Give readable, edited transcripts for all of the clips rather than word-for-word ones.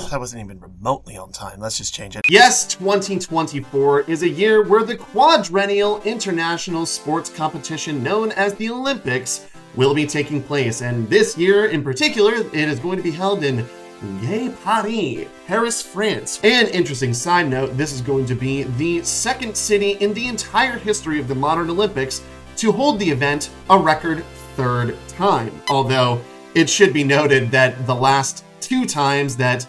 That wasn't even remotely on time. Let's just change it. Yes, 2024 is a year where the quadrennial international sports competition known as the Olympics will be taking place. And this year in particular, it is going to be held in Paris, France. An interesting side note, this is going to be the second city in the entire history of the modern Olympics to hold the event a record third time. Although it should be noted that the last two times that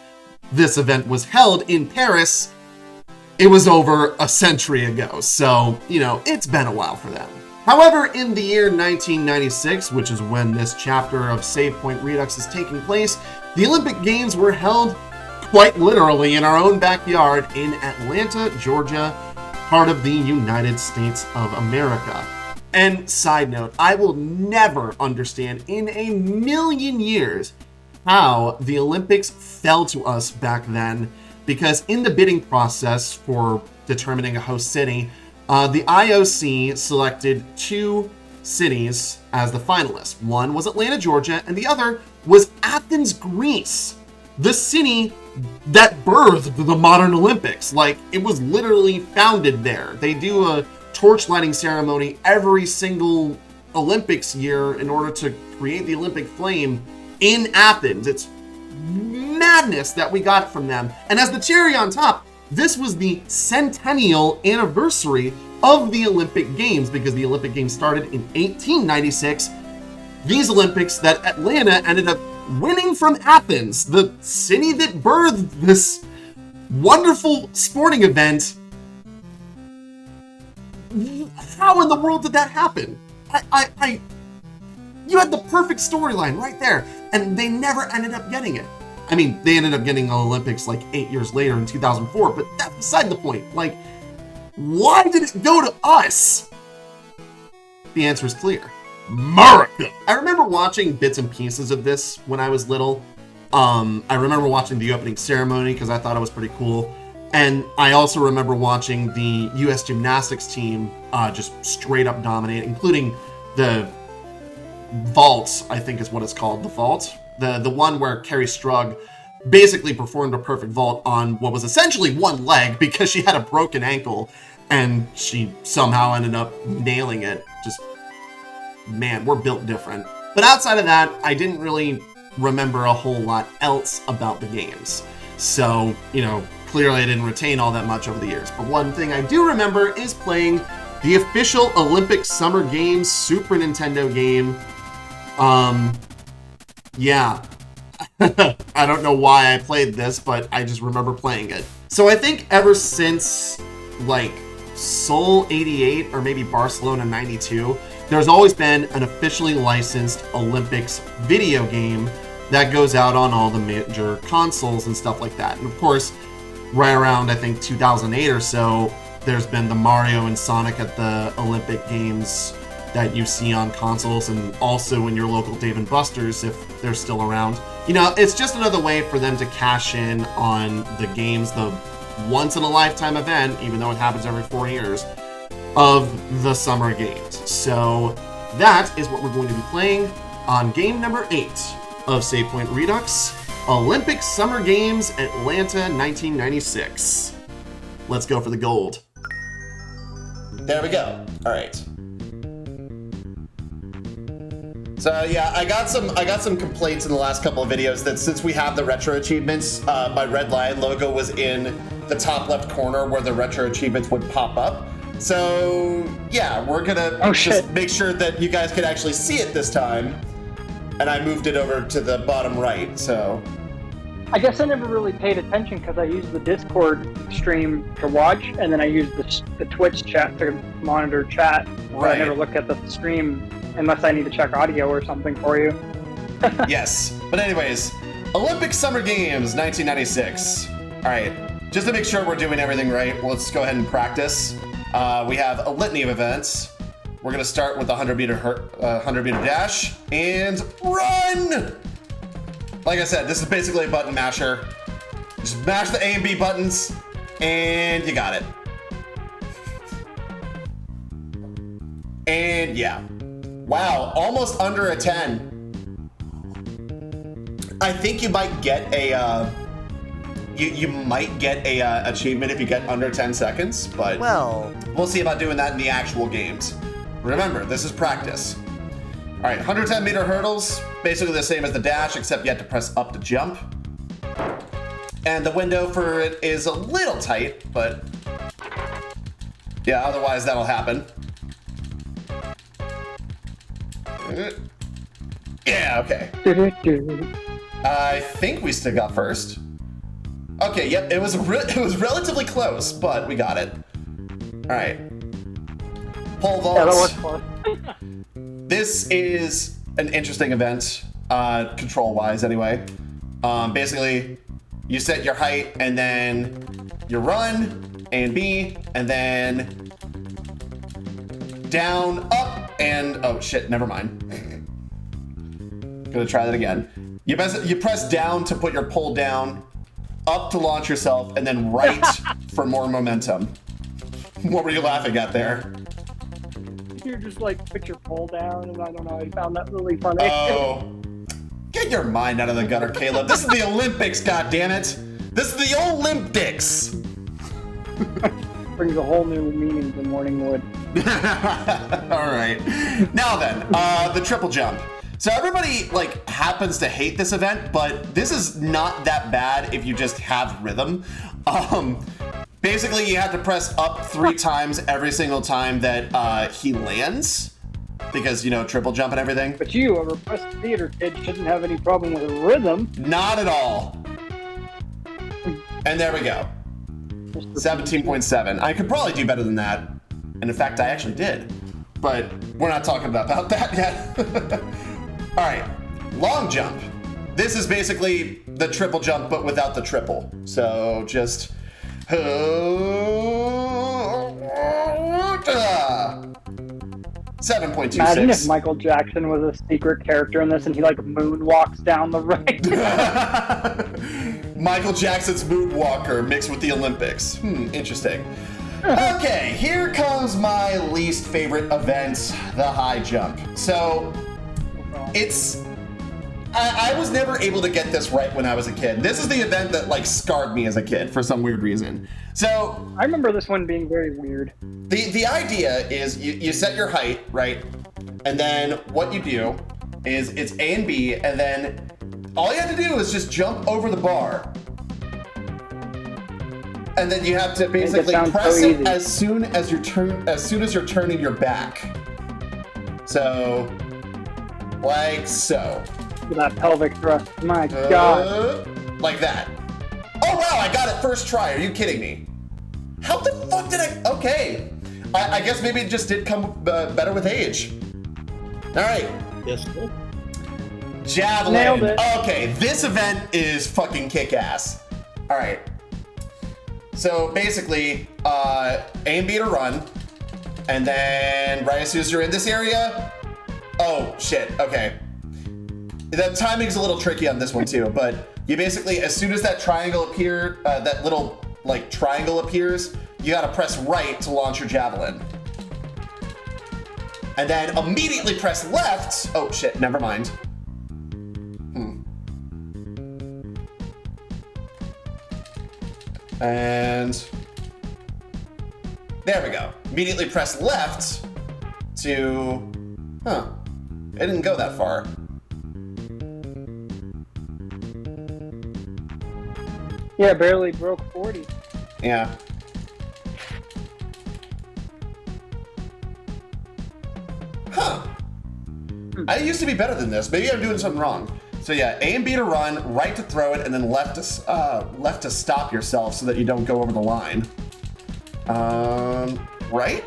this event was held in Paris, it was over a century ago. So, it's been a while for them. However, in the year 1996, which is when this chapter of Save Point Redux is taking place, the Olympic Games were held quite literally in our own backyard in Atlanta, Georgia, part of the United States of America. And side note, I will never understand in a million years how the Olympics fell to us back then, because in the bidding process for determining a host city, the IOC selected two cities as the finalists. One was Atlanta, Georgia, and the other was Athens, Greece, the city that birthed the modern Olympics. Like, it was literally founded there. They do a torch lighting ceremony every single Olympics year in order to create the Olympic flame in Athens. It's madness that we got from them. And as the cherry on top, this was the centennial anniversary of the Olympic Games, because the Olympic Games started in 1896. These Olympics that Atlanta ended up winning from Athens, the city that birthed this wonderful sporting event. How in the world did that happen? You had the perfect storyline right there, and they never ended up getting it. I mean, they ended up getting the Olympics like 8 years later in 2004, but that's beside the point. Like, why did it go to us? The answer is clear. America! I remember watching bits and pieces of this when I was little. I remember watching the opening ceremony because I thought it was pretty cool. And I also remember watching the U.S. gymnastics team just straight up dominate, including the vault, I think is what it's called, the vault. The one where Carrie Strug basically performed a perfect vault on what was essentially one leg because she had a broken ankle and she somehow ended up nailing it. Just, man, we're built different. But outside of that, I didn't really remember a whole lot else about the games. So, clearly I didn't retain all that much over the years. But one thing I do remember is playing the official Olympic Summer Games Super Nintendo game. Yeah. I don't know why I played this, but I just remember playing it. So I think ever since, like, Seoul 88 or maybe Barcelona 92, there's always been an officially licensed Olympics video game that goes out on all the major consoles and stuff like that. And of course, right around, I think, 2008 or so, there's been the Mario and Sonic at the Olympic Games that you see on consoles, and also in your local Dave & Buster's if they're still around. It's just another way for them to cash in on the games, the once-in-a-lifetime event, even though it happens every 4 years, of the Summer Games. So that is what we're going to be playing on game number 8 of Save Point Redux, Olympic Summer Games, Atlanta 1996. Let's go for the gold. There we go. All right. So yeah, I got some complaints in the last couple of videos that since we have the retro achievements, my Red Lion logo was in the top left corner where the retro achievements would pop up. So yeah, we're gonna just make sure that you guys can actually see it this time. And I moved it over to the bottom right, so. I guess I never really paid attention because I used the Discord stream to watch, and then I used the Twitch chat to monitor chat. Right. I never looked at the stream unless I need to check audio or something for you. Yes. But anyways, Olympic Summer Games 1996. All right. Just to make sure we're doing everything right, let's go ahead and practice. We have a litany of events. We're going to start with the 100 meter dash and run. Like I said, this is basically a button masher. Just mash the A and B buttons and you got it. And yeah. Wow, almost under a 10. I think you might get a you might get a achievement if you get under 10 seconds, but Well, we'll see about doing that in the actual games. Remember, this is practice. All right, 110-meter hurdles, basically the same as the dash, except you have to press up to jump. And the window for it is a little tight, but yeah, otherwise that'll happen. Yeah, okay. I think we still got first. Okay, yep, it was relatively close, but we got it. All right. Pole vaults. Yeah, that was close. This is an interesting event, control-wise anyway. Basically, you set your height, and then you run, A and B, and then down, up, and oh shit, never mind. Gonna try that again. You press down to put your pole down, up to launch yourself, and then right for more momentum. What were you laughing at there? You're just like, put your pole down, and I don't know, I found that really funny. Oh, get your mind out of the gutter, Caleb. This is the Olympics, goddammit. This is the Olympics. Brings a whole new meaning to Morningwood. All right. Now then, the triple jump. So everybody like happens to hate this event, but this is not that bad if you just have rhythm. Basically, you have to press up 3 times every single time that he lands, because, you know, triple jump and everything. But you, a repressed theater kid, shouldn't have any problem with rhythm. Not at all. And there we go. 17.7. I could probably do better than that. And in fact, I actually did. But we're not talking about that yet. All right, long jump. This is basically the triple jump, but without the triple. So just... 7.26. Imagine if Michael Jackson was a secret character in this and he like moonwalks down the right. Michael Jackson's Moonwalker mixed with the Olympics. Interesting. Okay, here comes my least favorite event, the high jump. So, I was never able to get this right when I was a kid. This is the event that like scarred me as a kid for some weird reason. So I remember this one being very weird. the idea is you set your height, right? And then what you do is it's A and B, and then all you have to do is just jump over the bar. And then you have to basically press it as soon as you're turning your back. So like so. That pelvic thrust. My God. Like that. Oh wow, I got it first try. Are you kidding me? How the fuck did I? Okay. I guess maybe it just did come better with age. All right. Yes. Javelin. Nailed it. Okay, this event is fucking kick-ass. All right. So basically, A and B to run, and then right as soon as you're in this area, oh shit. Okay. The timing's a little tricky on this one too, but you basically, as soon as that triangle that little like triangle appears, you gotta press right to launch your javelin. And then immediately press left. Oh shit, never mind. And there we go. Immediately press left to, it didn't go that far. Yeah, barely broke 40. Yeah. I used to be better than this. Maybe I'm doing something wrong. So yeah, A and B to run, right to throw it, and then left to stop yourself so that you don't go over the line. Right?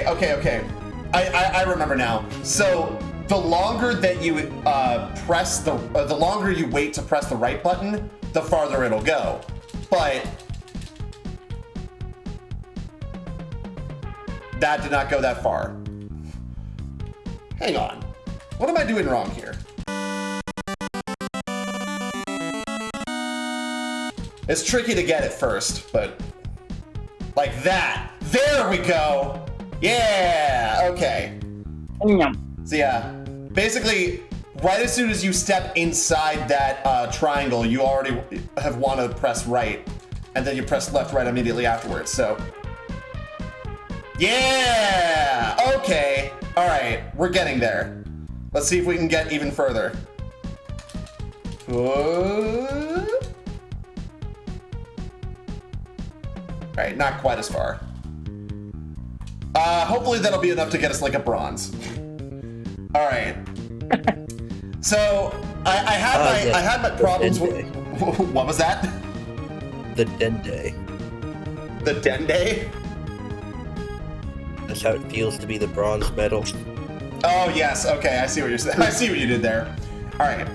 Okay. I remember now. So the longer that you the longer you wait to press the right button, the farther it'll go. But that did not go that far. Hang on. What am I doing wrong here? It's tricky to get at first, but like that. There we go. Yeah, okay. Yum. So yeah, basically, right as soon as you step inside that triangle, you already have want to press right, and then you press left, right immediately afterwards, so. Yeah, okay. All right, we're getting there. Let's see if we can get even further. All right, not quite as far. Hopefully that'll be enough to get us like a bronze. All right. So I had my problems with. What was that? The Dende. The Dende? That's how it feels to be the bronze medal. Oh yes. Okay, I see what you're saying. I see what you did there. All right.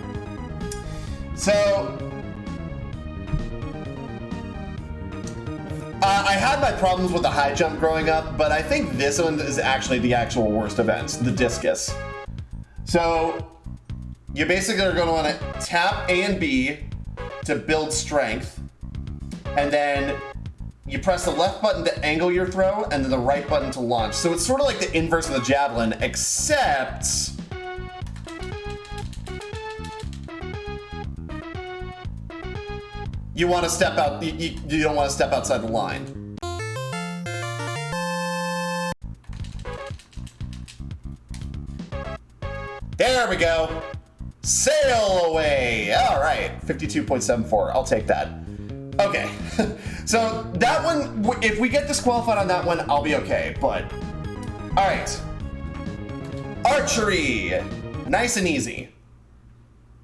So. I had my problems with the high jump growing up, but I think this one is actually the actual worst event, the discus. So, you basically are going to want to tap A and B to build strength, and then you press the left button to angle your throw, and then the right button to launch. So it's sort of like the inverse of the javelin, except... you want to step out, you don't want to step outside the line. There we go. Sail away. All right, 52.74. I'll take that. Okay, so that one, if we get disqualified on that one, I'll be okay, but... all right. Archery. Nice and easy.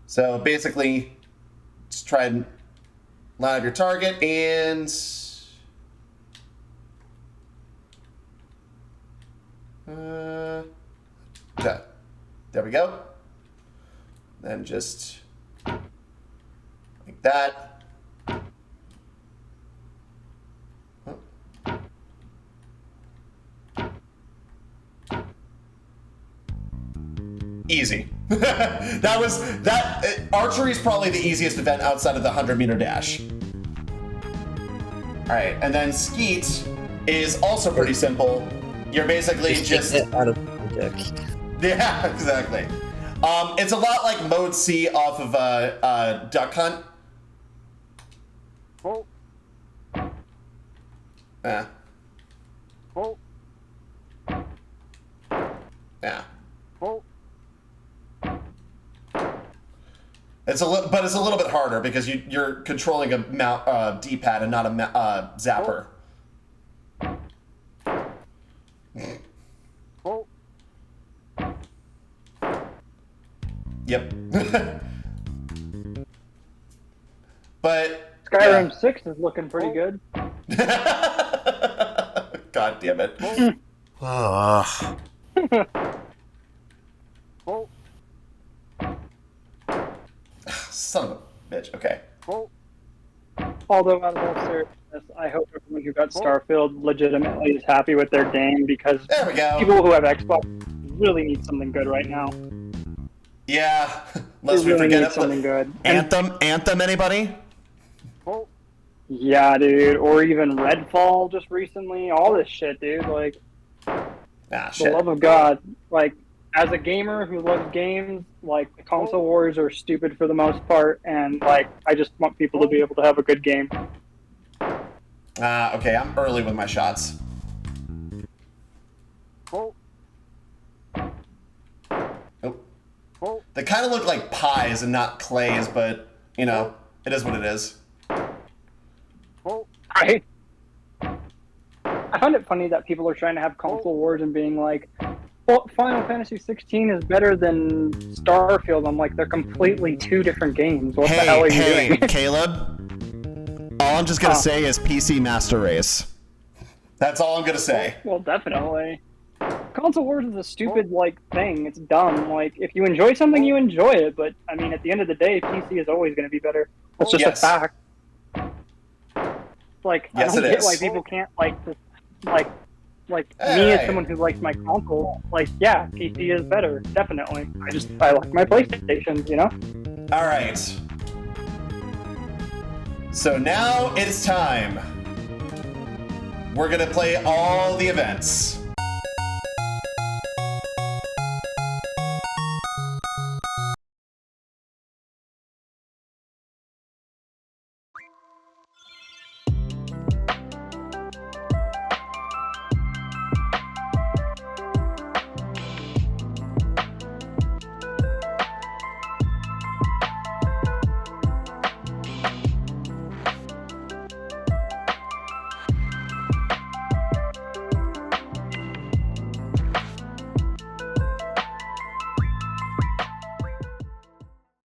So basically, just try and line up your target and... okay. There we go. Then just like that. Easy. Archery is probably the easiest event outside of the 100-meter dash. All right, and then skeet is also pretty simple. You're basically just out of context. Yeah, exactly. It's a lot like Mode C off of Duck Hunt. Oh. Yeah. Oh. Yeah. Oh. It's a little bit harder because you're controlling a D-pad and not a zapper. Oh. Yep. But Skyrim 6 is looking pretty good. God damn it. Ugh. Oh. Son of a bitch. Okay. Oh. Although, out of all seriousness, I hope everyone who got Starfield legitimately is happy with their game, because There we go. people who have Xbox really need something good right now. Yeah. They Lest we really forget need it. something good. And, Anthem, anybody? yeah, dude. Or even Redfall just recently. All this shit, dude. Like, Ah, the shit. love of God. Like, as a gamer who loves games, like, the console wars are stupid for the most part, and, like, I just want people to be able to have a good game. Okay, I'm early with my shots. Oh. Oh. They kind of look like pies and not clays, but, you know, it is what it is. Right? I find it funny that people are trying to have console wars and being like, well, Final Fantasy 16 is better than Starfield. I'm like, they're completely two different games. What the hell are you doing? Caleb. All I'm just gonna say is PC Master Race. That's all I'm gonna say. Well, definitely. Console wars is a stupid, like, thing. It's dumb. Like, if you enjoy something, you enjoy it. But, I mean, at the end of the day, PC is always going to be better. That's just a fact. Like, Yes, I don't it get is. why people can't, like, just, like Hey, me as hey. someone who likes my console, like, yeah, PC is better, definitely. I like my PlayStation, you know? All right. So now it's time. We're gonna play all the events.